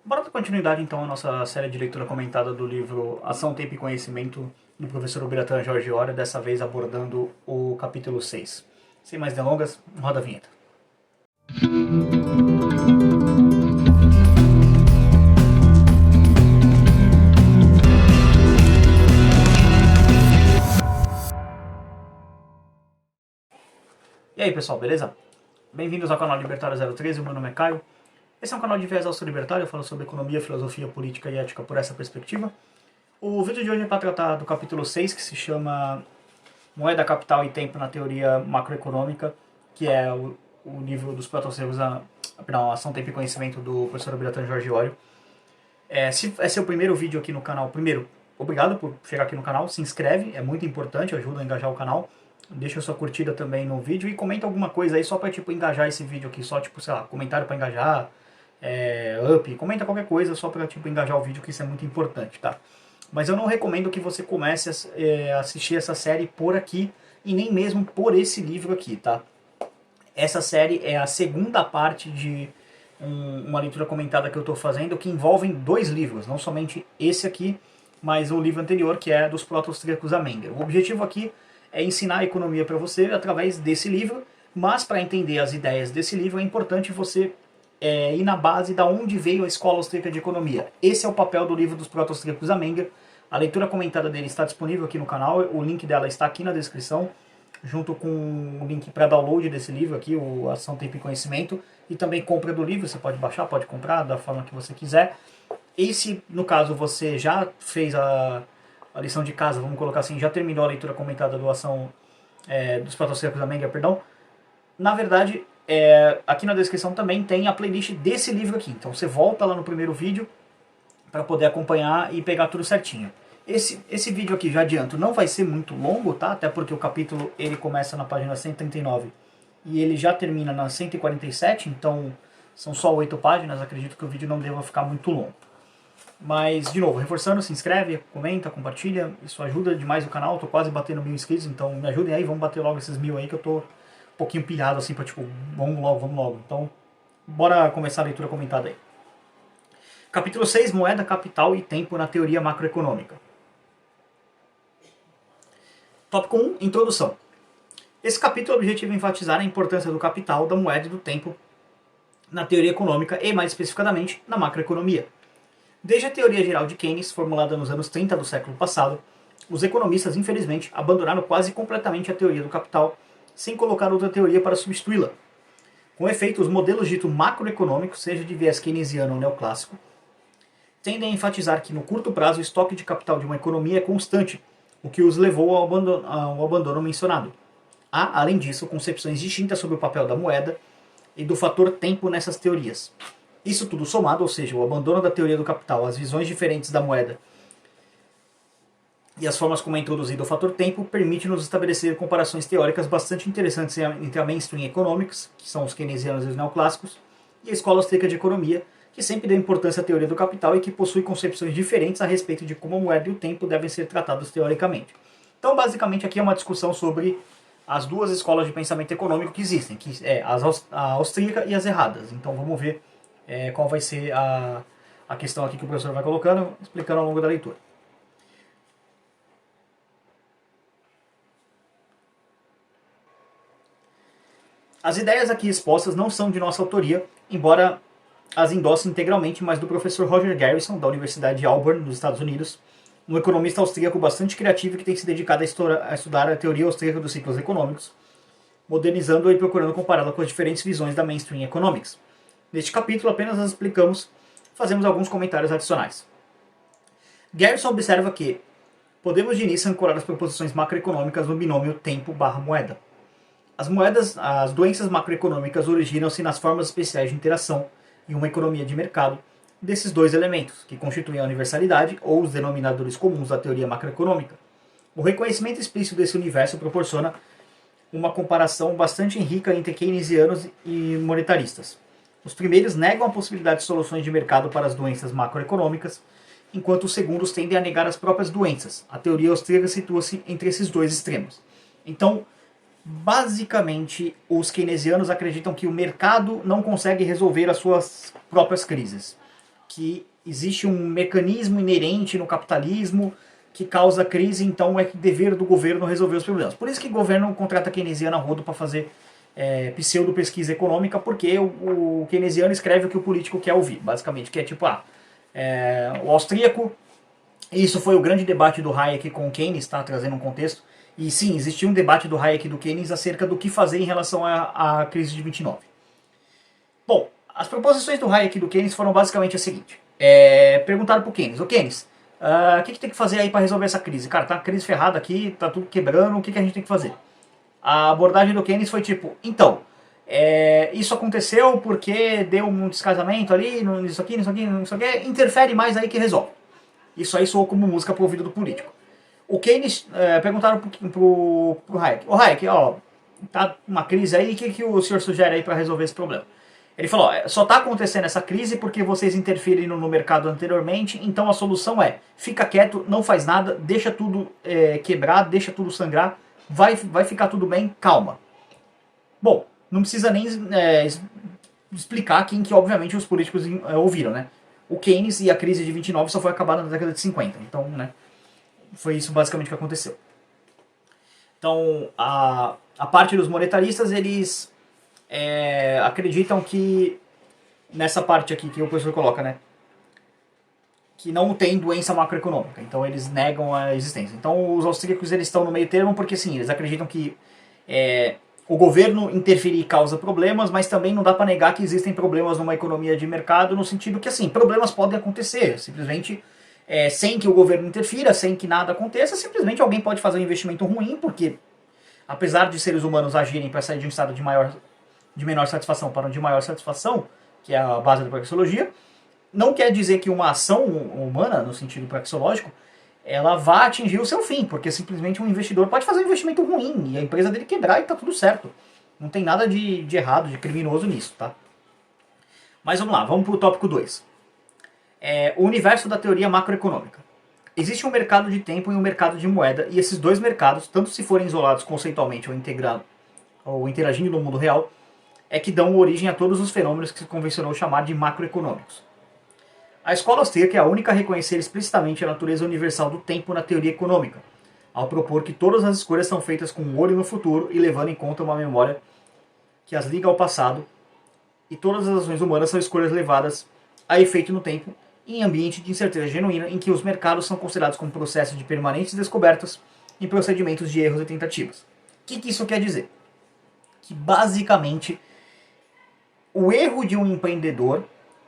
Bora dar continuidade então à nossa série de leitura comentada do livro Ação, Tempo e Conhecimento do professor Ubiratan Jorge Ora, dessa vez abordando o capítulo 6. Sem mais delongas, roda a vinheta. E aí pessoal, beleza? Bem-vindos ao canal Libertário 013, o meu nome é Caio. Esse é um canal de viés auto-libertário, eu falo sobre economia, filosofia, política e ética por essa perspectiva. O vídeo de hoje é para tratar do capítulo 6, que se chama Moeda, Capital e Tempo na Teoria Macroeconômica, que é o livro dos protocervos, Ação, Tempo e Conhecimento do professor Ubiratan Jorge Ora. Se é seu primeiro vídeo aqui no canal, primeiro, obrigado por chegar aqui no canal, se inscreve, é muito importante, ajuda a engajar o canal. Deixa sua curtida também no vídeo e comenta alguma coisa aí só pra, engajar esse vídeo aqui, só, sei lá, comentário pra engajar, comenta qualquer coisa só pra, engajar o vídeo, que isso é muito importante, tá? Mas eu não recomendo que você comece a assistir essa série por aqui e nem mesmo por esse livro aqui, tá? Essa série é a segunda parte de uma leitura comentada que eu tô fazendo, que envolvem dois livros, não somente esse aqui, mas o livro anterior, que é dos proto-austríacos a Menger. O objetivo aqui é ensinar a economia para você através desse livro, mas para entender as ideias desse livro é importante você ir na base da onde veio a Escola Austríaca de Economia. Esse é o papel do livro dos proto-austríacos a Menger. A leitura comentada dele está disponível aqui no canal, o link dela está aqui na descrição, junto com o link para download desse livro aqui, o Ação, Tempo e Conhecimento, e também compra do livro, você pode baixar, pode comprar da forma que você quiser. E se, no caso, você já fez a lição de casa, vamos colocar assim, já terminou a leitura comentada do Ação dos proto-austríacos a Menger, perdão, na verdade, aqui na descrição também tem a playlist desse livro aqui. Então você volta lá no primeiro vídeo para poder acompanhar e pegar tudo certinho. Esse vídeo aqui, já adianto, não vai ser muito longo, tá? Até porque o capítulo ele começa na página 139 e ele já termina na 147, então são só 8 páginas, acredito que o vídeo não deva ficar muito longo. Mas, de novo, reforçando, se inscreve, comenta, compartilha, isso ajuda demais o canal, tô quase batendo 1000 inscritos, então me ajudem aí, vamos bater logo esses 1000 aí, que eu tô um pouquinho pilhado assim, pra vamos logo. Então, bora começar a leitura comentada aí. Capítulo 6, Moeda, Capital e Tempo na Teoria Macroeconômica. Tópico 1, Introdução. Esse capítulo objetiva enfatizar a importância do capital, da moeda e do tempo na teoria econômica e, mais especificadamente, na macroeconomia. Desde a teoria geral de Keynes, formulada nos anos 30 do século passado, os economistas, infelizmente, abandonaram quase completamente a teoria do capital, sem colocar outra teoria para substituí-la. Com efeito, os modelos ditos macroeconômicos, seja de viés keynesiano ou neoclássico, tendem a enfatizar que no curto prazo o estoque de capital de uma economia é constante, o que os levou ao abandono mencionado. Há, além disso, concepções distintas sobre o papel da moeda e do fator tempo nessas teorias. Isso tudo somado, ou seja, o abandono da teoria do capital, as visões diferentes da moeda e as formas como é introduzido o fator tempo, permite-nos estabelecer comparações teóricas bastante interessantes entre a mainstream economics, que são os keynesianos e os neoclássicos, e a escola austríaca de economia, que sempre deu importância à teoria do capital e que possui concepções diferentes a respeito de como a moeda e o tempo devem ser tratados teoricamente. Então, basicamente, aqui é uma discussão sobre as duas escolas de pensamento econômico que existem, que é a austríaca e as erradas. Então, vamos ver qual vai ser a questão aqui que o professor vai colocando, explicando ao longo da leitura. As ideias aqui expostas não são de nossa autoria, embora as endosse integralmente, mas do professor Roger Garrison, da Universidade de Auburn, nos Estados Unidos, um economista austríaco bastante criativo que tem se dedicado a estudar a teoria austríaca dos ciclos econômicos, modernizando-a e procurando compará-la com as diferentes visões da mainstream economics. Neste capítulo apenas as explicamos, fazemos alguns comentários adicionais. Garrison observa que podemos de início ancorar as proposições macroeconômicas no binômio tempo/moeda. As doenças macroeconômicas originam-se nas formas especiais de interação em uma economia de mercado desses dois elementos, que constituem a universalidade ou os denominadores comuns da teoria macroeconômica. O reconhecimento explícito desse universo proporciona uma comparação bastante rica entre keynesianos e monetaristas. Os primeiros negam a possibilidade de soluções de mercado para as doenças macroeconômicas, enquanto os segundos tendem a negar as próprias doenças. A teoria austríaca situa-se entre esses dois extremos. Então, basicamente, os keynesianos acreditam que o mercado não consegue resolver as suas próprias crises. que existe um mecanismo inerente no capitalismo que causa crise, então é dever do governo resolver os problemas. Por isso que o governo contrata keynesiano a rodo para fazer pseudo-pesquisa econômica, porque o keynesiano escreve o que o político quer ouvir, basicamente, que é tipo, o austríaco, isso foi o grande debate do Hayek com o Keynes, tá, trazendo um contexto, e sim, existia um debate do Hayek e do Keynes acerca do que fazer em relação à crise de 29. Bom, as proposições do Hayek e do Keynes foram basicamente a seguinte. Perguntaram pro Keynes, Keynes, o que tem que fazer aí para resolver essa crise? Cara, tá uma crise ferrada aqui, tá tudo quebrando, o que a gente tem que fazer? A abordagem do Keynes foi tipo, então, isso aconteceu porque deu um descasamento ali, isso aqui, interfere mais aí que resolve. Isso aí soou como música pro ouvido do político. O Keynes, perguntaram pro Hayek, Hayek, tá uma crise aí, o que o senhor sugere aí para resolver esse problema? Ele falou, só está acontecendo essa crise porque vocês interferiram no mercado anteriormente, então a solução é, fica quieto, não faz nada, deixa tudo quebrar, deixa tudo sangrar, vai ficar tudo bem, calma. Bom, não precisa nem explicar quem que obviamente os políticos ouviram, né? O Keynes e a crise de 29 só foi acabar na década de 50, então, né, foi isso basicamente que aconteceu. Então, a parte dos monetaristas, eles acreditam que nessa parte aqui que o professor coloca, né, que não tem doença macroeconômica, então eles negam a existência. Então os austríacos eles estão no meio termo porque sim, eles acreditam que o governo interferir causa problemas, mas também não dá para negar que existem problemas numa economia de mercado, no sentido que assim, problemas podem acontecer, simplesmente sem que o governo interfira, sem que nada aconteça, simplesmente alguém pode fazer um investimento ruim, porque apesar de seres humanos agirem para sair de um estado de menor satisfação para um de maior satisfação, que é a base da praxeologia, não quer dizer que uma ação humana, no sentido praxeológico, ela vá atingir o seu fim, porque simplesmente um investidor pode fazer um investimento ruim e a empresa dele quebrar e tá tudo certo. Não tem nada de errado, de criminoso nisso, tá? Mas vamos lá, vamos para o tópico 2. O universo da teoria macroeconômica. Existe um mercado de tempo e um mercado de moeda, e esses dois mercados, tanto se forem isolados conceitualmente ou interagindo no mundo real, é que dão origem a todos os fenômenos que se convencionou chamar de macroeconômicos. A escola austríaca é a única a reconhecer explicitamente a natureza universal do tempo na teoria econômica, ao propor que todas as escolhas são feitas com um olho no futuro e levando em conta uma memória que as liga ao passado, e todas as ações humanas são escolhas levadas a efeito no tempo, em ambiente de incerteza genuína, em que os mercados são considerados como processos de permanentes descobertas e procedimentos de erros e tentativas. O que isso quer dizer? Que basicamente o erro de um empreendedor,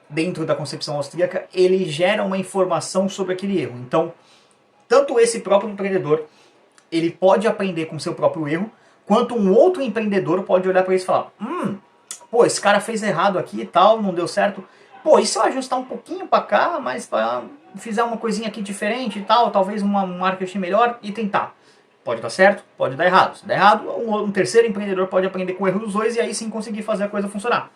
dentro da concepção austríaca, ele gera uma informação sobre aquele erro. Então, tanto esse próprio empreendedor, ele pode aprender com seu próprio erro, quanto um outro empreendedor pode olhar para isso e falar, pô, esse cara fez errado aqui e tal, não deu certo. Pô, e se eu ajustar um pouquinho para cá, mas fizer uma coisinha aqui diferente e tal, talvez um marketing melhor e tentar. Pode dar certo, pode dar errado. Se der errado, um terceiro empreendedor pode aprender com o erro dos dois e aí sim conseguir fazer a coisa funcionar.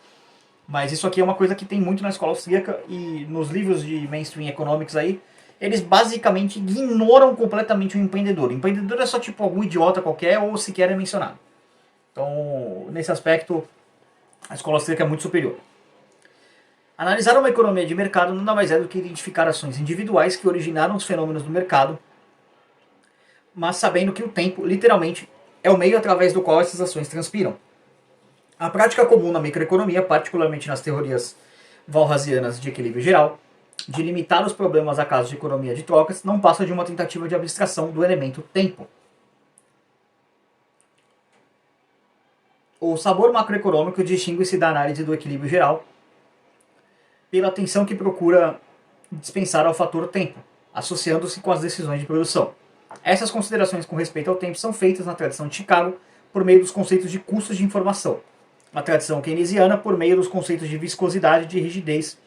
Mas isso aqui é uma coisa que tem muito na escola austríaca e nos livros de mainstream economics aí, eles basicamente ignoram completamente o empreendedor. O empreendedor é só tipo algum idiota qualquer ou sequer é mencionado. Então, nesse aspecto, a escola austríaca é muito superior. Analisar uma economia de mercado nada mais é do que identificar ações individuais que originaram os fenômenos do mercado, mas sabendo que o tempo, literalmente, é o meio através do qual essas ações transpiram. A prática comum na microeconomia, particularmente nas teorias walrasianas de equilíbrio geral, de limitar os problemas a casos de economia de trocas, não passa de uma tentativa de abstração do elemento tempo. O sabor macroeconômico distingue-se da análise do equilíbrio geral pela atenção que procura dispensar ao fator tempo, associando-se com as decisões de produção. Essas considerações com respeito ao tempo são feitas na tradição de Chicago por meio dos conceitos de custos de informação, na tradição keynesiana por meio dos conceitos de viscosidade e de rigidez,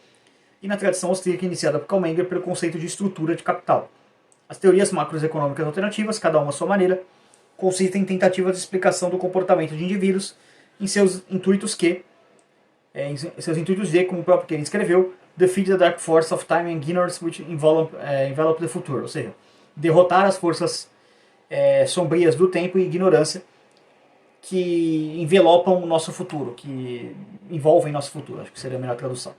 e na tradição austríaca iniciada por Karl Menger pelo conceito de estrutura de capital. As teorias macroeconômicas alternativas, cada uma à sua maneira, consistem em tentativas de explicação do comportamento de indivíduos em seus intuitos de, como o próprio Keynes escreveu, defeat the dark force of time and ignorance which envelop the future, ou seja, derrotar as forças sombrias do tempo e ignorância que envelopam o nosso futuro, que envolvem nosso futuro, acho que seria a melhor tradução.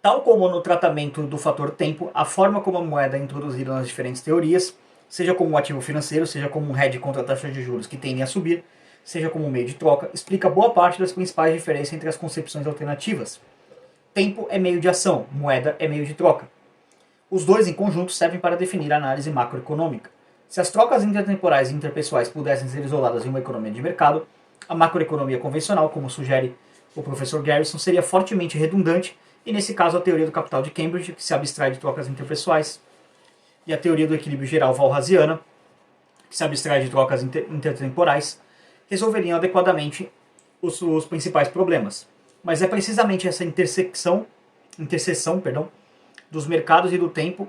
Tal como no tratamento do fator tempo, a forma como a moeda é introduzida nas diferentes teorias, seja como um ativo financeiro, seja como um hedge contra taxas de juros que tendem a subir, seja como um meio de troca, explica boa parte das principais diferenças entre as concepções alternativas. Tempo é meio de ação, moeda é meio de troca. Os dois em conjunto servem para definir a análise macroeconômica. Se as trocas intertemporais e interpessoais pudessem ser isoladas em uma economia de mercado, a macroeconomia convencional, como sugere o professor Garrison, seria fortemente redundante, e nesse caso a teoria do capital de Cambridge, que se abstrai de trocas interpessoais, e a teoria do equilíbrio geral walrasiana, que se abstrai de trocas intertemporais, resolveriam adequadamente os principais problemas. Mas é precisamente essa interseção dos mercados e do tempo,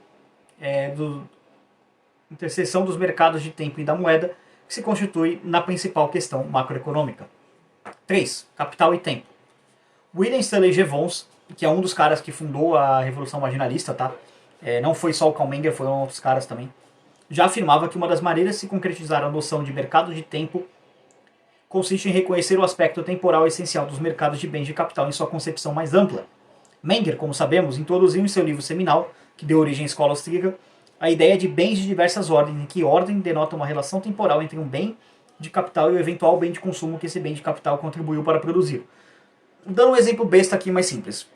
interseção dos mercados de tempo e da moeda, que se constitui na principal questão macroeconômica. 3. Capital e tempo. William Stanley Jevons, que é um dos caras que fundou a Revolução Marginalista, tá? Não foi só o Karl Menger, foram outros caras também, já afirmava que uma das maneiras de se concretizar a noção de mercado de tempo consiste em reconhecer o aspecto temporal essencial dos mercados de bens de capital em sua concepção mais ampla. Menger, como sabemos, introduziu em seu livro seminal, que deu origem à escola austríaca, a ideia de bens de diversas ordens, em que ordem denota uma relação temporal entre um bem de capital e o eventual bem de consumo que esse bem de capital contribuiu para produzir. Dando um exemplo besta aqui mais simples.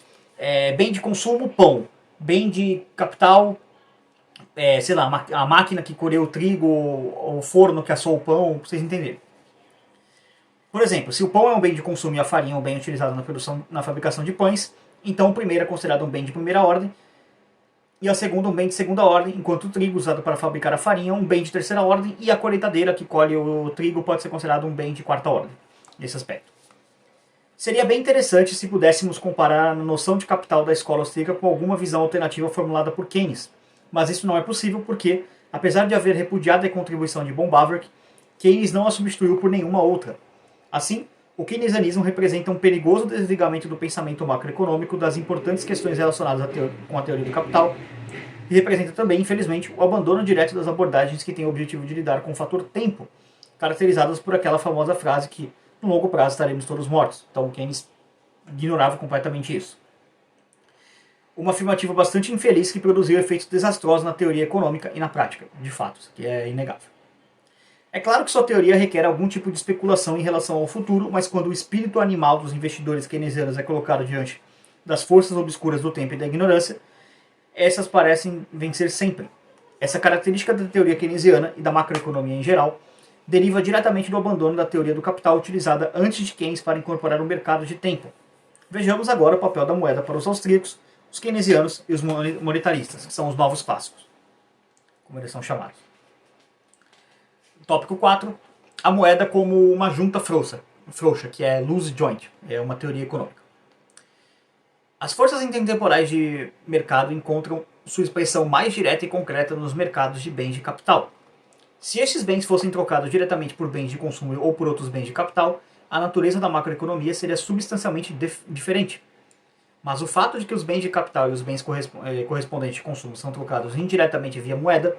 Bem de consumo, pão. Bem de capital, sei lá, a máquina que colheu o trigo, o forno que assou o pão, pra vocês entenderem. Por exemplo, se o pão é um bem de consumo e a farinha é um bem utilizado na fabricação de pães, então o primeiro é considerado um bem de primeira ordem e a segunda um bem de segunda ordem, enquanto o trigo usado para fabricar a farinha é um bem de terceira ordem e a colheitadeira que colhe o trigo pode ser considerado um bem de quarta ordem, nesse aspecto. Seria bem interessante se pudéssemos comparar a noção de capital da escola austríaca com alguma visão alternativa formulada por Keynes, mas isso não é possível porque, apesar de haver repudiado a contribuição de von Bavrek, Keynes não a substituiu por nenhuma outra. Assim, o keynesianismo representa um perigoso desligamento do pensamento macroeconômico das importantes questões relacionadas com a teoria do capital e representa também, infelizmente, o abandono direto das abordagens que têm o objetivo de lidar com o fator tempo, caracterizadas por aquela famosa frase que, no longo prazo, estaremos todos mortos. Então, Keynes ignorava completamente isso. Uma afirmativa bastante infeliz que produziu efeitos desastrosos na teoria econômica e na prática, de fato, isso aqui é inegável. É claro que sua teoria requer algum tipo de especulação em relação ao futuro, mas quando o espírito animal dos investidores keynesianos é colocado diante das forças obscuras do tempo e da ignorância, essas parecem vencer sempre. Essa característica da teoria keynesiana e da macroeconomia em geral deriva diretamente do abandono da teoria do capital utilizada antes de Keynes para incorporar o mercado de tempo. Vejamos agora o papel da moeda para os austríacos, os keynesianos e os monetaristas, que são os novos clássicos, como eles são chamados. Tópico 4. A moeda como uma junta frouxa, que é loose joint, é uma teoria econômica. As forças intertemporais de mercado encontram sua expressão mais direta e concreta nos mercados de bens de capital. Se estes bens fossem trocados diretamente por bens de consumo ou por outros bens de capital, a natureza da macroeconomia seria substancialmente diferente. Mas o fato de que os bens de capital e os bens correspondentes de consumo são trocados indiretamente via moeda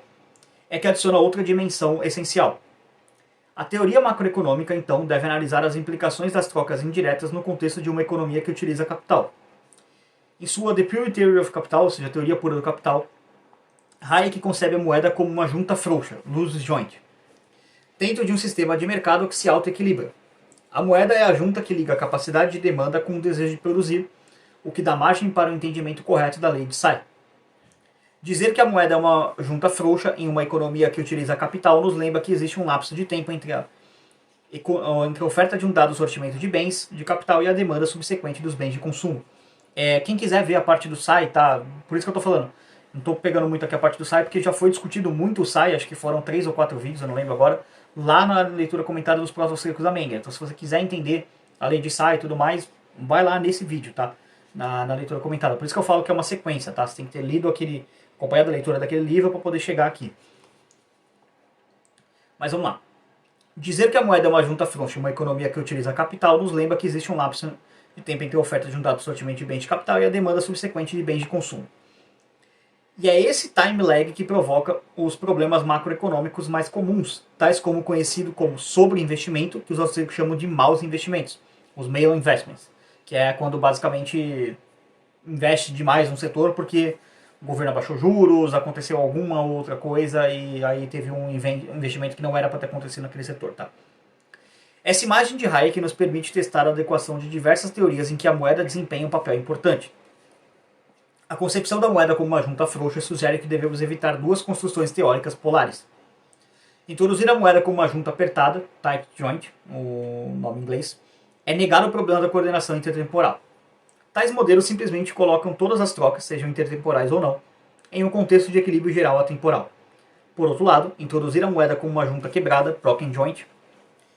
é que adiciona outra dimensão essencial. A teoria macroeconômica, então, deve analisar as implicações das trocas indiretas no contexto de uma economia que utiliza capital. Em sua The Pure Theory of Capital, ou seja, a teoria pura do capital, Hayek concebe a moeda como uma junta frouxa, loose joint, dentro de um sistema de mercado que se autoequilibra. A moeda é a junta que liga a capacidade de demanda com o desejo de produzir, o que dá margem para o entendimento correto da lei de Say. Dizer que a moeda é uma junta frouxa em uma economia que utiliza capital nos lembra que existe um lapso de tempo entre a oferta de um dado sortimento de bens de capital e a demanda subsequente dos bens de consumo. Quem quiser ver a parte do Say, tá? Por isso que eu estou falando. Não estou pegando muito aqui a parte do Say, porque já foi discutido muito o Say, acho que foram 3 ou 4 vídeos, eu não lembro agora, lá na leitura comentada dos próximos austríacos da Menger. Então se você quiser entender a lei de Say e tudo mais, vai lá nesse vídeo, tá? Na leitura comentada. Por isso que eu falo que é uma sequência, tá? Você tem que ter lido acompanhado a leitura daquele livro para poder chegar aqui. Mas vamos lá. Dizer que a moeda é uma junta frouxa, uma economia que utiliza capital, nos lembra que existe um lapso de tempo entre a oferta de um dado sortimento de bens de capital e a demanda subsequente de bens de consumo. E é esse time lag que provoca os problemas macroeconômicos mais comuns, tais como o conhecido como sobreinvestimento, que os austríacos chamam de maus investimentos, os mal investments, que é quando basicamente investe demais no setor porque o governo abaixou juros, aconteceu alguma outra coisa e aí teve um investimento que não era para ter acontecido naquele setor, tá? Essa imagem de Hayek nos permite testar a adequação de diversas teorias em que a moeda desempenha um papel importante. A concepção da moeda como uma junta frouxa sugere que devemos evitar duas construções teóricas polares. Introduzir a moeda como uma junta apertada, tight joint, o nome em inglês, é negar o problema da coordenação intertemporal. Tais modelos simplesmente colocam todas as trocas, sejam intertemporais ou não, em um contexto de equilíbrio geral atemporal. Por outro lado, introduzir a moeda como uma junta quebrada, broken joint,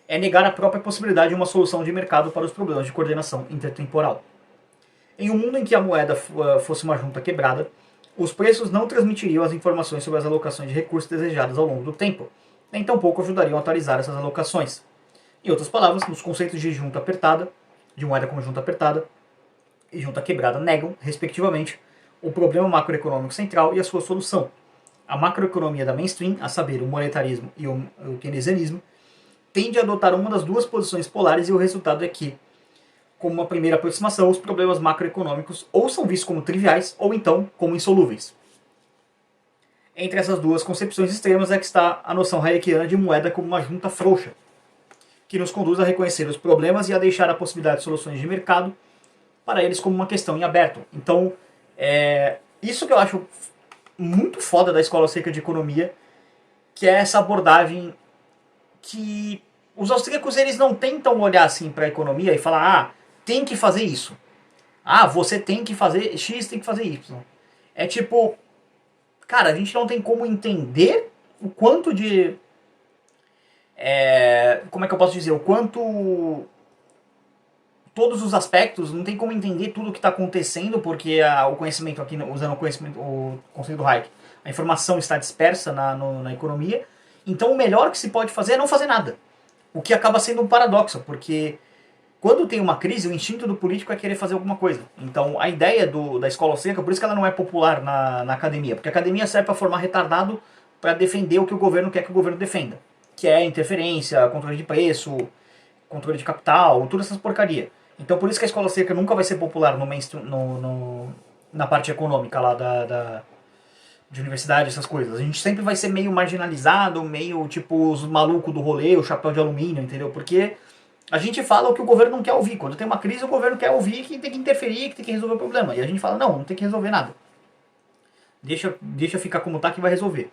é negar a própria possibilidade de uma solução de mercado para os problemas de coordenação intertemporal. Em um mundo em que a moeda fosse uma junta quebrada, os preços não transmitiriam as informações sobre as alocações de recursos desejadas ao longo do tempo, nem tampouco ajudariam a atualizar essas alocações. Em outras palavras, nos conceitos de junta apertada, de moeda como junta apertada e junta quebrada negam, respectivamente, o problema macroeconômico central e a sua solução. A macroeconomia da mainstream, a saber, o monetarismo e o keynesianismo, tende a adotar uma das duas posições polares e o resultado é que, como uma primeira aproximação, os problemas macroeconômicos ou são vistos como triviais ou então como insolúveis. Entre essas duas concepções extremas é que está a noção hayekiana de moeda como uma junta frouxa, que nos conduz a reconhecer os problemas e a deixar a possibilidade de soluções de mercado para eles como uma questão em aberto. Então, isso que eu acho muito foda da Escola Austríaca de Economia, que é essa abordagem que os austríacos eles não tentam olhar assim para a economia e falar, tem que fazer isso. Você tem que fazer X, tem que fazer Y. É tipo, cara, a gente não tem como entender o quanto de... como é que eu posso dizer? O quanto... Todos os aspectos, não tem como entender tudo o que está acontecendo, porque o conhecimento aqui, usando o conceito do Hayek, a informação está dispersa na economia. Então o melhor que se pode fazer é não fazer nada. O que acaba sendo um paradoxo, porque quando tem uma crise, o instinto do político é querer fazer alguma coisa. Então a ideia da escola austríaca, por isso que ela não é popular na academia, porque a academia serve para formar retardado para defender o que o governo quer que o governo defenda, que é interferência, controle de preço, controle de capital, todas essas porcaria. Então por isso que a escola austríaca nunca vai ser popular na parte econômica lá de universidade, essas coisas. A gente sempre vai ser meio marginalizado, meio tipo os malucos do rolê, o chapéu de alumínio, entendeu? Porque a gente fala o que o governo não quer ouvir. Quando tem uma crise, o governo quer ouvir que tem que interferir, que tem que resolver o problema. E a gente fala, não tem que resolver nada. Deixa ficar como tá que vai resolver.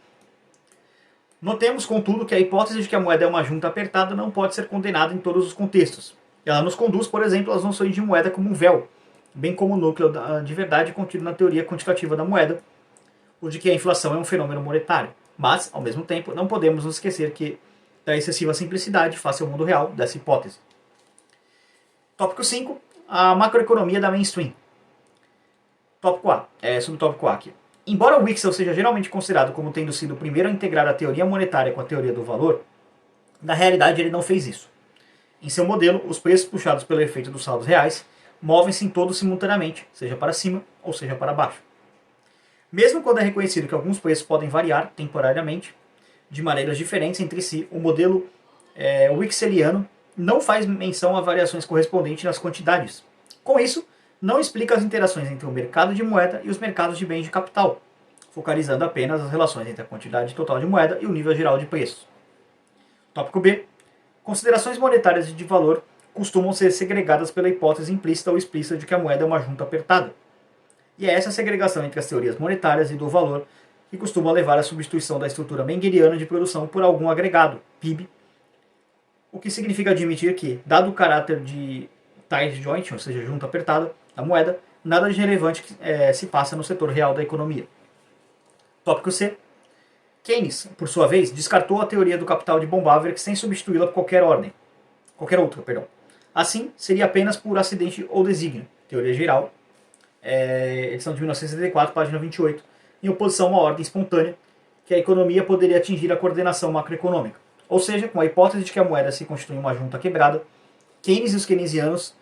Notemos, contudo, que a hipótese de que a moeda é uma junta apertada não pode ser condenada em todos os contextos. Ela nos conduz, por exemplo, às noções de moeda como um véu, bem como o núcleo de verdade contido na teoria quantitativa da moeda, o de que a inflação é um fenômeno monetário. Mas, ao mesmo tempo, não podemos nos esquecer da excessiva simplicidade face ao mundo real dessa hipótese. Tópico 5. A macroeconomia da mainstream. Tópico A. Subtópico A aqui. Embora o Wicksell seja geralmente considerado como tendo sido o primeiro a integrar a teoria monetária com a teoria do valor, na realidade ele não fez isso. Em seu modelo, os preços puxados pelo efeito dos saldos reais movem-se em todos simultaneamente, seja para cima ou seja para baixo. Mesmo quando é reconhecido que alguns preços podem variar temporariamente, de maneiras diferentes entre si, o modelo Wickelsiano não faz menção a variações correspondentes nas quantidades. Com isso, não explica as interações entre o mercado de moeda e os mercados de bens de capital, focalizando apenas as relações entre a quantidade total de moeda e o nível geral de preços. Tópico B. Considerações monetárias e de valor costumam ser segregadas pela hipótese implícita ou explícita de que a moeda é uma junta apertada. E é essa segregação entre as teorias monetárias e do valor que costuma levar à substituição da estrutura mengeriana de produção por algum agregado, PIB, o que significa admitir que, dado o caráter de tight joint, ou seja, junta apertada, da moeda, nada de relevante se passa no setor real da economia. Tópico C. Keynes, por sua vez, descartou a teoria do capital de von Bawerk sem substituí-la por qualquer outra. Assim, seria apenas por acidente ou desígnio. Teoria geral, edição de 1974, página 28, em oposição a uma ordem espontânea, que a economia poderia atingir a coordenação macroeconômica. Ou seja, com a hipótese de que a moeda se constitui uma junta quebrada, Keynes e os keynesianos,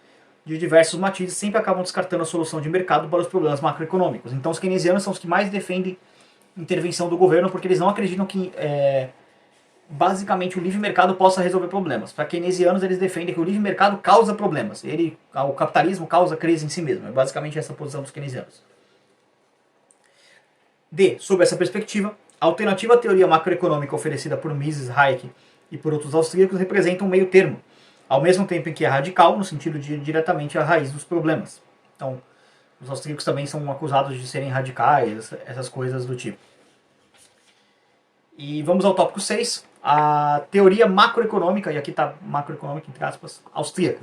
de diversos matizes, sempre acabam descartando a solução de mercado para os problemas macroeconômicos. Então os keynesianos são os que mais defendem intervenção do governo, porque eles não acreditam que basicamente o livre mercado possa resolver problemas. Para keynesianos, eles defendem que o livre mercado causa problemas. O capitalismo causa crise em si mesmo. É basicamente essa a posição dos keynesianos. Sob essa perspectiva, a alternativa teoria macroeconômica oferecida por Mises, Hayek e por outros austríacos representa um meio termo, ao mesmo tempo em que é radical, no sentido de ir diretamente à raiz dos problemas. Então, os austríacos também são acusados de serem radicais, essas coisas do tipo. E vamos ao tópico 6, a teoria macroeconômica, e aqui está macroeconômica entre aspas, austríaca.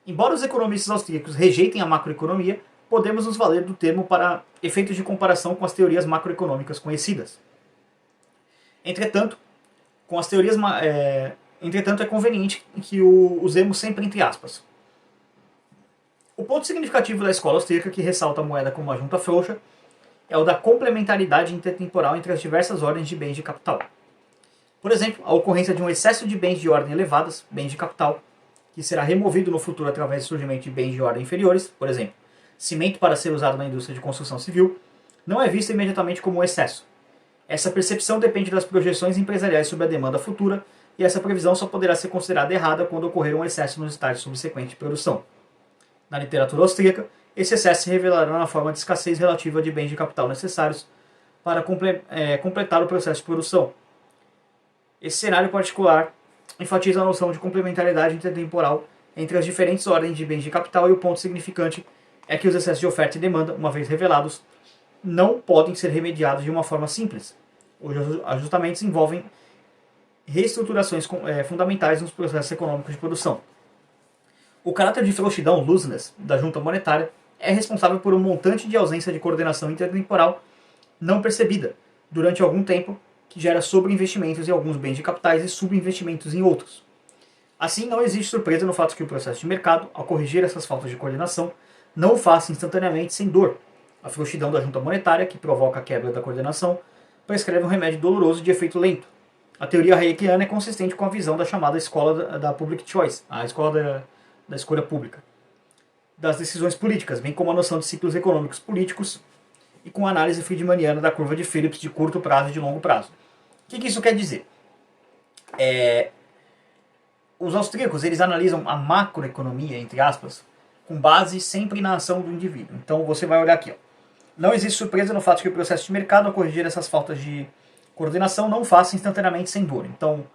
Embora os economistas austríacos rejeitem a macroeconomia, podemos nos valer do termo para efeitos de comparação com as teorias macroeconômicas conhecidas. Entretanto, é conveniente que o usemos sempre entre aspas. O ponto significativo da escola austríaca, que ressalta a moeda como uma junta frouxa, é o da complementaridade intertemporal entre as diversas ordens de bens de capital. Por exemplo, a ocorrência de um excesso de bens de ordem elevadas, bens de capital, que será removido no futuro através do surgimento de bens de ordem inferiores, por exemplo, cimento para ser usado na indústria de construção civil, não é vista imediatamente como um excesso. Essa percepção depende das projeções empresariais sobre a demanda futura, e essa previsão só poderá ser considerada errada quando ocorrer um excesso nos estágios subsequentes de produção. Na literatura austríaca, esse excesso se revelará na forma de escassez relativa de bens de capital necessários para completar o processo de produção. Esse cenário particular enfatiza a noção de complementaridade intertemporal entre as diferentes ordens de bens de capital, e o ponto significante é que os excessos de oferta e demanda, uma vez revelados, não podem ser remediados de uma forma simples. Os ajustamentos envolvem reestruturações fundamentais nos processos econômicos de produção. O caráter de frouxidão, looseness, da junta monetária é responsável por um montante de ausência de coordenação intertemporal não percebida durante algum tempo, que gera sobreinvestimentos em alguns bens de capitais e subinvestimentos em outros. Assim, não existe surpresa no fato que o processo de mercado, ao corrigir essas faltas de coordenação, não o faça instantaneamente sem dor. A frouxidão da junta monetária, que provoca a quebra da coordenação, prescreve um remédio doloroso de efeito lento. A teoria hayekiana é consistente com a visão da chamada escola da public choice, a escola da escolha pública, das decisões políticas, bem como a noção de ciclos econômicos políticos e com a análise friedmaniana da curva de Phillips de curto prazo e de longo prazo. O que isso quer dizer? Os austríacos, eles analisam a macroeconomia, entre aspas, com base sempre na ação do indivíduo. Então você vai olhar aqui, ó. Não existe surpresa no fato que o processo de mercado, ao corrigir essas faltas de coordenação, não faça instantaneamente sem dor. Então,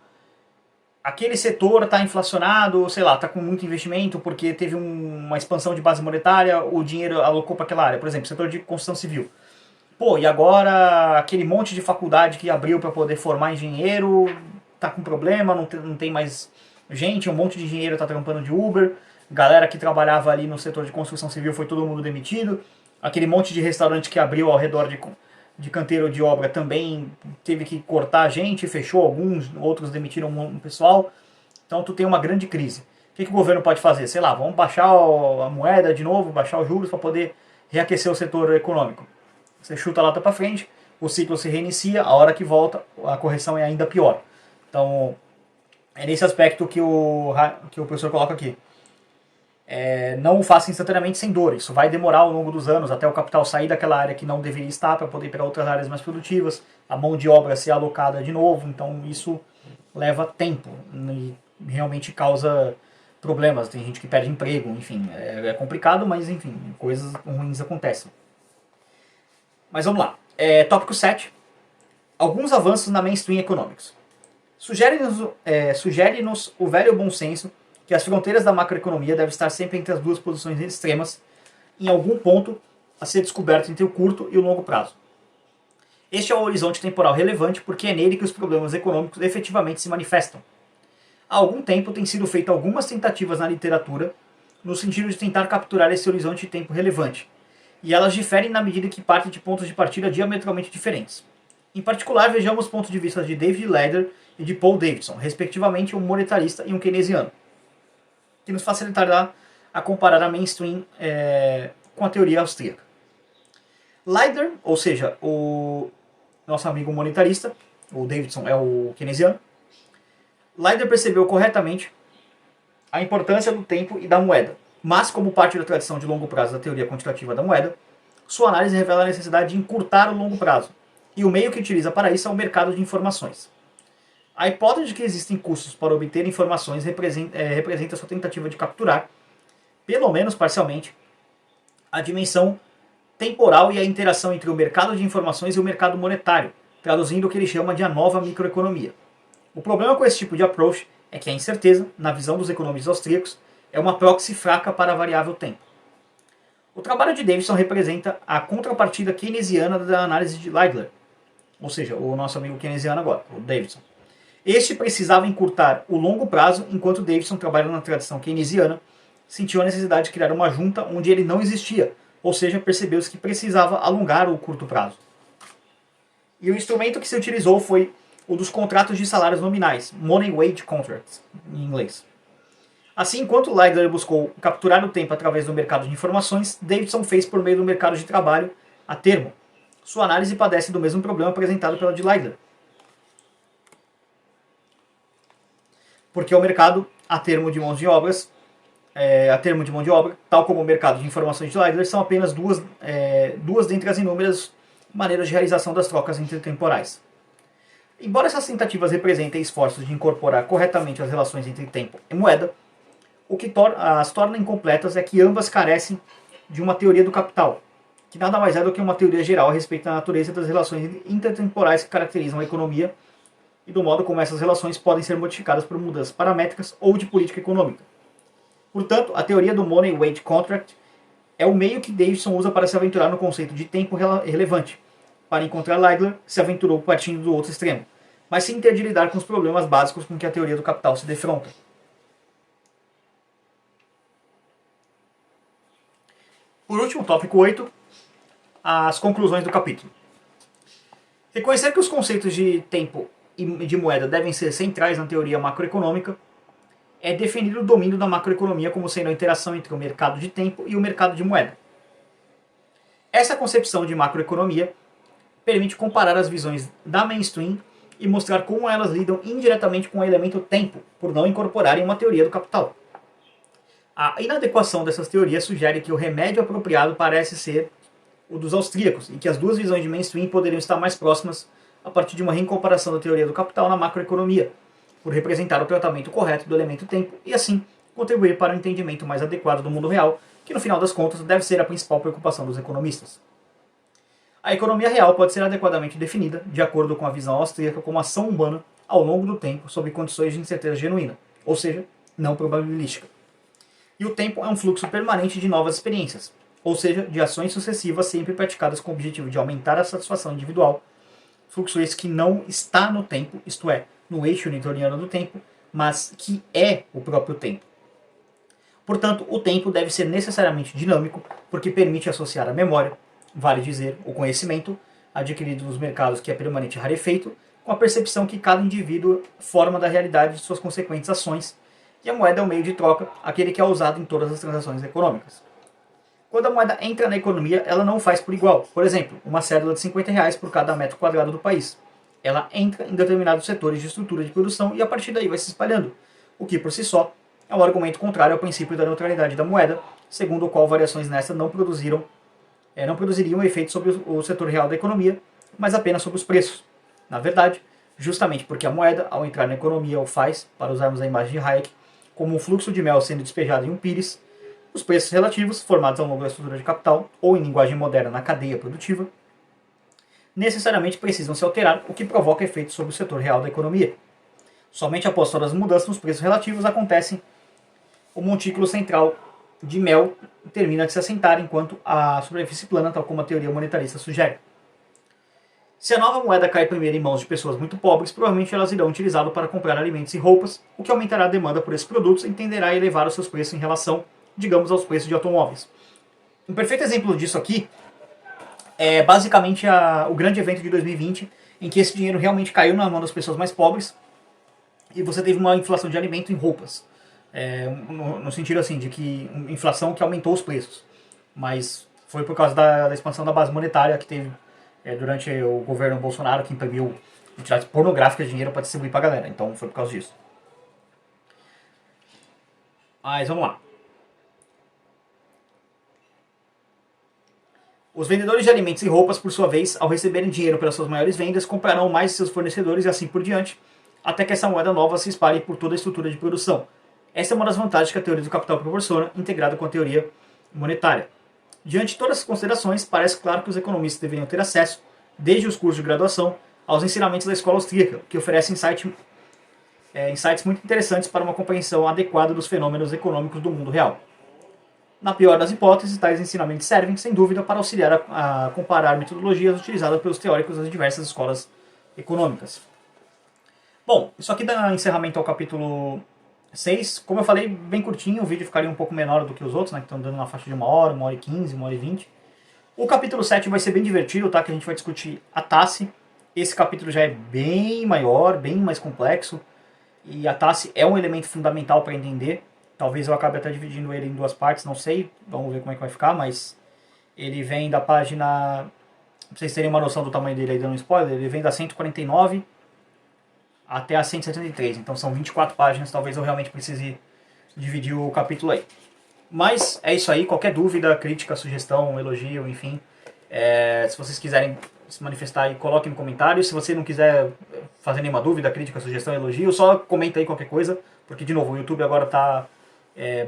aquele setor está inflacionado, sei lá, está com muito investimento porque teve uma expansão de base monetária, o dinheiro alocou para aquela área. Por exemplo, setor de construção civil. Pô, e agora aquele monte de faculdade que abriu para poder formar engenheiro está com problema, não tem mais gente, um monte de engenheiro está trampando de Uber, galera que trabalhava ali no setor de construção civil foi todo mundo demitido, aquele monte de restaurante que abriu ao redor de canteiro de obra também teve que cortar gente, fechou alguns, outros demitiram um pessoal. Então tu tem uma grande crise. O que o governo pode fazer? Sei lá, vamos baixar a moeda de novo, baixar os juros para poder reaquecer o setor econômico. Você chuta a lata para frente, o ciclo se reinicia, a hora que volta, a correção é ainda pior. Então, é nesse aspecto que o professor coloca aqui. Não o faça instantaneamente sem dor. Isso vai demorar ao longo dos anos até o capital sair daquela área que não deveria estar para poder ir para outras áreas mais produtivas, a mão de obra ser alocada de novo. Então isso leva tempo e realmente causa problemas. Tem gente que perde emprego, enfim, é complicado, mas enfim, coisas ruins acontecem. Mas vamos lá. Tópico 7. Alguns avanços na mainstream economics. Sugere-nos o velho bom senso que as fronteiras da macroeconomia devem estar sempre entre as duas posições extremas, em algum ponto a ser descoberto entre o curto e o longo prazo. Este é o horizonte temporal relevante porque é nele que os problemas econômicos efetivamente se manifestam. Há algum tempo têm sido feitas algumas tentativas na literatura no sentido de tentar capturar esse horizonte de tempo relevante, e elas diferem na medida que partem de pontos de partida diametralmente diferentes. Em particular, vejamos os pontos de vista de David Leder e de Paul Davidson, respectivamente um monetarista e um keynesiano, que nos facilitará a comparar a mainstream com a teoria austríaca. Leider, ou seja, o nosso amigo monetarista, o Davidson é o keynesiano, Leider percebeu corretamente a importância do tempo e da moeda, mas como parte da tradição de longo prazo da teoria quantitativa da moeda, sua análise revela a necessidade de encurtar o longo prazo, e o meio que utiliza para isso é o mercado de informações. A hipótese de que existem custos para obter informações representa sua tentativa de capturar, pelo menos parcialmente, a dimensão temporal e a interação entre o mercado de informações e o mercado monetário, traduzindo o que ele chama de a nova microeconomia. O problema com esse tipo de approach é que a incerteza, na visão dos economistas austríacos, é uma proxy fraca para a variável tempo. O trabalho de Davidson representa a contrapartida keynesiana da análise de Leibler, ou seja, o nosso amigo keynesiano agora, o Davidson. Este precisava encurtar o longo prazo, enquanto Davidson, trabalhando na tradição keynesiana, sentiu a necessidade de criar uma junta onde ele não existia, ou seja, percebeu-se que precisava alongar o curto prazo. E o instrumento que se utilizou foi o dos contratos de salários nominais, Money Wage Contracts, em inglês. Assim, enquanto Leibler buscou capturar o tempo através do mercado de informações, Davidson fez por meio do mercado de trabalho a termo. Sua análise padece do mesmo problema apresentado pela de Leibler, porque o mercado a termo de mão de obra, tal como o mercado de informações de Leibler, são apenas duas dentre as inúmeras maneiras de realização das trocas intertemporais. Embora essas tentativas representem esforços de incorporar corretamente as relações entre tempo e moeda, o que as torna incompletas é que ambas carecem de uma teoria do capital, que nada mais é do que uma teoria geral a respeito da natureza das relações intertemporais que caracterizam a economia e do modo como essas relações podem ser modificadas por mudanças paramétricas ou de política econômica. Portanto, a teoria do Money Wage Contract é o meio que Davidson usa para se aventurar no conceito de tempo relevante. Para encontrar Leibler, se aventurou partindo do outro extremo, mas sem ter de lidar com os problemas básicos com que a teoria do capital se defronta. Por último, tópico 8, as conclusões do capítulo. Reconhecer que os conceitos de tempo e de moeda devem ser centrais na teoria macroeconômica é definir o domínio da macroeconomia como sendo a interação entre o mercado de tempo e o mercado de moeda. Essa concepção de macroeconomia permite comparar as visões da mainstream e mostrar como elas lidam indiretamente com o elemento tempo, por não incorporarem uma teoria do capital. A inadequação dessas teorias sugere que o remédio apropriado parece ser o dos austríacos, e que as duas visões de mainstream poderiam estar mais próximas a partir de uma reincorporação da teoria do capital na macroeconomia, por representar o tratamento correto do elemento tempo e, assim, contribuir para um entendimento mais adequado do mundo real, que no final das contas deve ser a principal preocupação dos economistas. A economia real pode ser adequadamente definida, de acordo com a visão austríaca, como ação humana ao longo do tempo sob condições de incerteza genuína, ou seja, não probabilística. E o tempo é um fluxo permanente de novas experiências, ou seja, de ações sucessivas sempre praticadas com o objetivo de aumentar a satisfação individual, fluxo esse que não está no tempo, isto é, no eixo newtoniano do tempo, mas que é o próprio tempo. Portanto, o tempo deve ser necessariamente dinâmico, porque permite associar a memória, vale dizer, o conhecimento, adquirido nos mercados que é permanente e rarefeito, com a percepção que cada indivíduo forma da realidade de suas consequentes ações, e a moeda é o meio de troca, aquele que é usado em todas as transações econômicas. Quando a moeda entra na economia, ela não faz por igual. Por exemplo, uma cédula de R$50 por cada metro quadrado do país. Ela entra em determinados setores de estrutura de produção e a partir daí vai se espalhando, o que por si só é um argumento contrário ao princípio da neutralidade da moeda, segundo o qual variações nessa não produziriam efeito sobre o setor real da economia, mas apenas sobre os preços. Na verdade, justamente porque a moeda, ao entrar na economia, o faz, para usarmos a imagem de Hayek, como um fluxo de mel sendo despejado em um pires, os preços relativos, formados ao longo da estrutura de capital, ou em linguagem moderna na cadeia produtiva, necessariamente precisam se alterar, o que provoca efeitos sobre o setor real da economia. Somente após todas as mudanças nos preços relativos acontecem, o montículo central de mel termina de se assentar enquanto a superfície plana, tal como a teoria monetarista sugere. Se a nova moeda cai primeiro em mãos de pessoas muito pobres, provavelmente elas irão utilizá-lo para comprar alimentos e roupas, o que aumentará a demanda por esses produtos e tenderá a elevar os seus preços em relação, digamos, aos preços de automóveis. Um perfeito exemplo disso aqui é basicamente o grande evento de 2020, em que esse dinheiro realmente caiu na mão das pessoas mais pobres e você teve uma inflação de alimento em roupas. No sentido assim, de que inflação que aumentou os preços. Mas foi por causa da expansão da base monetária que teve durante o governo Bolsonaro, que imprimiu entidades pornográficas de dinheiro para distribuir para a galera. Então foi por causa disso. Mas vamos lá. Os vendedores de alimentos e roupas, por sua vez, ao receberem dinheiro pelas suas maiores vendas, comprarão mais de seus fornecedores e assim por diante, até que essa moeda nova se espalhe por toda a estrutura de produção. Essa é uma das vantagens que a teoria do capital proporciona, integrada com a teoria monetária. Diante de todas essas considerações, parece claro que os economistas deveriam ter acesso, desde os cursos de graduação, aos ensinamentos da escola austríaca, que oferece insights muito interessantes para uma compreensão adequada dos fenômenos econômicos do mundo real. Na pior das hipóteses, tais ensinamentos servem, sem dúvida, para auxiliar a comparar metodologias utilizadas pelos teóricos das diversas escolas econômicas. Bom, isso aqui dá encerramento ao capítulo 6. Como eu falei, bem curtinho, o vídeo ficaria um pouco menor do que os outros, né, que estão dando na faixa de 1 hora e 15, 1 hora e 20. O capítulo 7 vai ser bem divertido, tá? Que a gente vai discutir a TASSE. Esse capítulo já é bem maior, bem mais complexo. E a TASSE é um elemento fundamental para entender. Talvez eu acabe até dividindo ele em duas partes, não sei. Vamos ver como é que vai ficar, mas ele vem da página... Pra vocês terem uma noção do tamanho dele aí, dando um spoiler, ele vem da 149 até a 173. Então são 24 páginas, talvez eu realmente precise dividir o capítulo aí. Mas é isso aí, qualquer dúvida, crítica, sugestão, elogio, enfim. Se vocês quiserem se manifestar aí, coloquem no comentário. Se você não quiser fazer nenhuma dúvida, crítica, sugestão, elogio, só comenta aí qualquer coisa. Porque, de novo, o YouTube agora está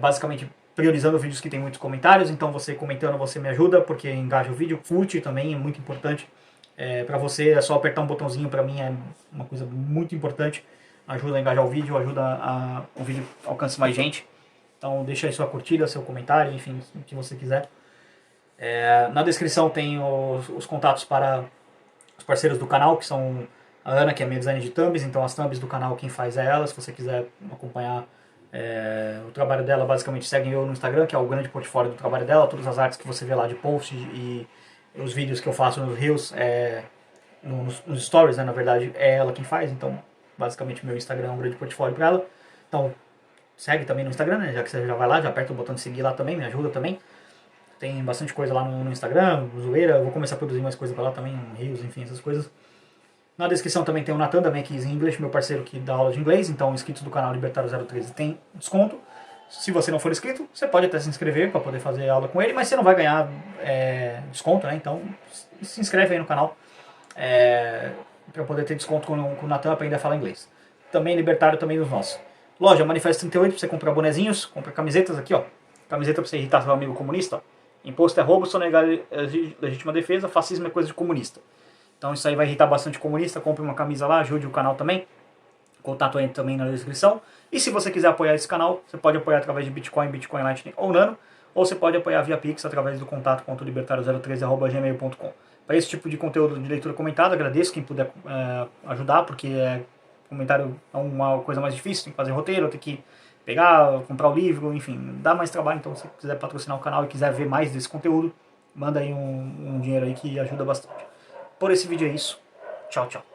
basicamente priorizando vídeos que tem muitos comentários. Então você comentando, você me ajuda, porque engaja o vídeo. Curte também, é muito importante. Para você é só apertar um botãozinho, para mim é uma coisa muito importante. Ajuda a engajar o vídeo, ajuda a o vídeo alcance mais gente. Então deixa aí sua curtida, seu comentário, enfim, o que você quiser. Na descrição tem os contatos para os parceiros do canal, que são a Ana, que é minha designer de thumbs, então as thumbs do canal quem faz é ela. Se você quiser acompanhar o trabalho dela, basicamente segue eu no Instagram, que é o grande portfólio do trabalho dela. Todas as artes que você vê lá de post e os vídeos que eu faço nos Reels, nos Stories, né, na verdade, é ela quem faz. Então basicamente meu Instagram é um grande portfólio para ela. Então segue também no Instagram, né? Já que você já vai lá, já aperta o botão de seguir lá também, me ajuda também. Tem bastante coisa lá no Instagram, zoeira, eu vou começar a produzir mais coisa pra lá também, Reels, enfim, essas coisas. Na descrição também tem o Nathan da Make's English, meu parceiro que dá aula de inglês, então inscritos do canal Libertário 013 tem desconto. Se você não for inscrito, você pode até se inscrever para poder fazer aula com ele, mas você não vai ganhar desconto, né? Então se inscreve aí no canal para poder ter desconto com o Nathan para ainda falar inglês. Também Libertário também dos nossos. Loja Manifesto 38 para você comprar bonezinhos, compra camisetas aqui, ó. Camiseta para você irritar seu amigo comunista, ó. Imposto é roubo, sonegar legítima defesa, fascismo é coisa de comunista. Então isso aí vai irritar bastante comunista, compre uma camisa lá, ajude o canal também. Contato aí também na descrição. E se você quiser apoiar esse canal, você pode apoiar através de Bitcoin, Bitcoin Lightning ou Nano, ou você pode apoiar via Pix através do contato.libertario013@gmail.com. Para esse tipo de conteúdo de leitura comentada, agradeço quem puder ajudar, porque comentário é uma coisa mais difícil, tem que fazer roteiro, tem que pegar, comprar o livro, enfim, dá mais trabalho. Então se você quiser patrocinar o canal e quiser ver mais desse conteúdo, manda aí um dinheiro aí que ajuda bastante. Por esse vídeo é isso. Tchau, tchau.